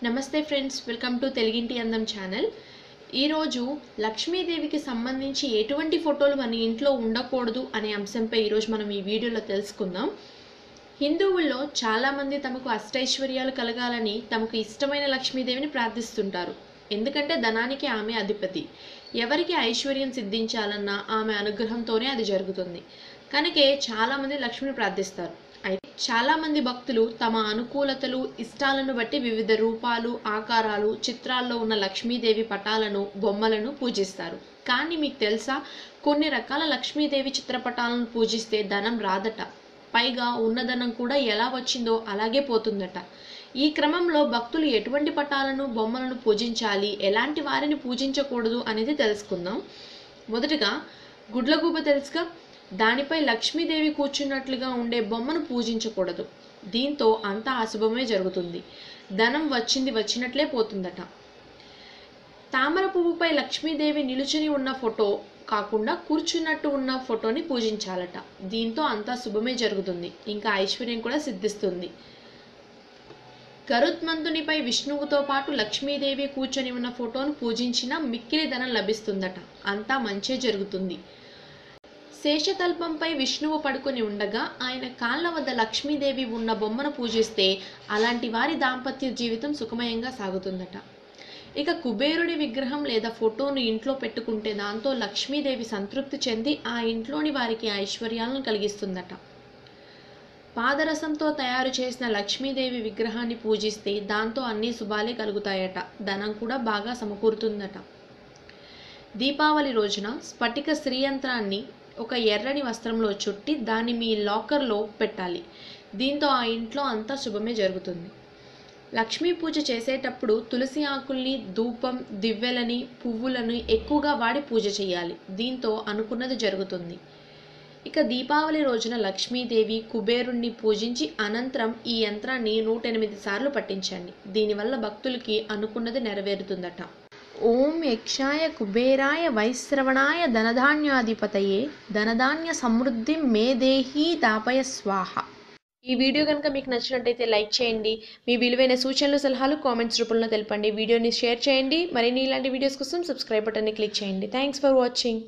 నమస్తే friends, welcome to తెలుగింటి అందం ఛానల్. ఈరోజు లక్ష్మీదేవికి సంబంధించి ఎటువంటి ఫోటోలు మన ఇంట్లో ఉండకూడదు అనే అంశంపై ఈరోజు మనం ఈ వీడియోలో తెలుసుకుందాం. హిందువుల్లో చాలామంది తమకు అష్టైశ్వర్యాలు కలగాలని తమకు ఇష్టమైన లక్ష్మీదేవిని ప్రార్థిస్తుంటారు. ఎందుకంటే ధనానికి ఆమె అధిపతి. ఎవరికి ఐశ్వర్యం సిద్ధించాలన్నా ఆమె అనుగ్రహంతోనే అది జరుగుతుంది. కనుకే చాలామంది లక్ష్మిని ప్రార్థిస్తారు. అయితే చాలామంది భక్తులు తమ అనుకూలతలు ఇష్టాలను బట్టి వివిధ రూపాలు ఆకారాలు చిత్రాల్లో ఉన్న లక్ష్మీదేవి పటాలను బొమ్మలను పూజిస్తారు. కానీ మీకు తెలుసా, కొన్ని రకాల లక్ష్మీదేవి చిత్రపటాలను పూజిస్తే ధనం రాదట. పైగా ఉన్నధనం కూడా ఎలా వచ్చిందో అలాగే పోతుందట. ఈ క్రమంలో భక్తులు ఎటువంటి పటాలను బొమ్మలను పూజించాలి, ఎలాంటి వారిని పూజించకూడదు అనేది తెలుసుకుందాం. మొదటగా గుడ్లగూబ తెలుసుగా, దానిపై లక్ష్మీదేవి కూర్చున్నట్లుగా ఉండే బొమ్మను పూజించకూడదు. దీంతో అంతా అశుభమే జరుగుతుంది. ధనం వచ్చినట్లే పోతుందట. తామర పువ్వుపై లక్ష్మీదేవి నిలుచుని ఉన్న ఫోటో కాకుండా కూర్చున్నట్టు ఉన్న ఫోటోని పూజించాలట. దీంతో అంతా శుభమే జరుగుతుంది, ఇంకా ఐశ్వర్యం కూడా సిద్ధిస్తుంది. గరుత్మంతునిపై విష్ణువుతో పాటు లక్ష్మీదేవి కూర్చొని ఉన్న ఫోటోను పూజించినా మిక్కిలి ధనం లభిస్తుందట. అంతా మంచే జరుగుతుంది. శేషతల్పంపై విష్ణువు పడుకొని ఉండగా ఆయన కాళ్ళ వద్ద లక్ష్మీదేవి ఉన్న బొమ్మను పూజిస్తే అలాంటి వారి దాంపత్య జీవితం సుఖమయంగా సాగుతుందట. ఇక కుబేరుడి విగ్రహం లేదా ఫోటోను ఇంట్లో పెట్టుకుంటే దాంతో లక్ష్మీదేవి సంతృప్తి చెంది ఆ ఇంట్లోని వారికి ఐశ్వర్యాలను కలిగిస్తుందట. పాదరసంతో తయారు చేసిన లక్ష్మీదేవి విగ్రహాన్ని పూజిస్తే దాంతో అన్ని శుభాలే కలుగుతాయట. ధనం కూడా బాగా సమకూరుతుందట. దీపావళి రోజున స్ఫటిక శ్రీయంత్రాన్ని ఒక ఎర్రని వస్త్రంలో చుట్టి దాన్ని మీ లాకర్లో పెట్టాలి. దీంతో ఆ ఇంట్లో అంతా శుభమే జరుగుతుంది. లక్ష్మీ పూజ చేసేటప్పుడు తులసి ఆకుల్ని, ధూపం, దివ్వెలని, పువ్వులను ఎక్కువగా వాడి పూజ చేయాలి. దీంతో అనుకున్నది జరుగుతుంది. ఇక దీపావళి రోజున లక్ష్మీదేవి కుబేరుణ్ణి పూజించి అనంతరం ఈ యంత్రాన్ని 108 సార్లు పట్టించండి. దీనివల్ల భక్తులకి అనుకున్నది నెరవేరుతుందట. ఓం యక్షాయ కుబేరాయ వైశ్రవణాయ ధనధాన్యాధిపతయే ధనధాన్య సమృద్ధి మే దేహి దాపయ స్వాహ. ఈ వీడియో కనుక మీకు నచ్చినట్టయితే లైక్ చేయండి. మీ విలువైన సూచనలు సలహాలు కామెంట్స్ రూపంలో తెలపండి. వీడియోని షేర్ చేయండి. మరిన్ని ఇలాంటి వీడియోస్ కోసం సబ్స్క్రైబ్ బటన్ని క్లిక్ చేయండి. Thanks for watching.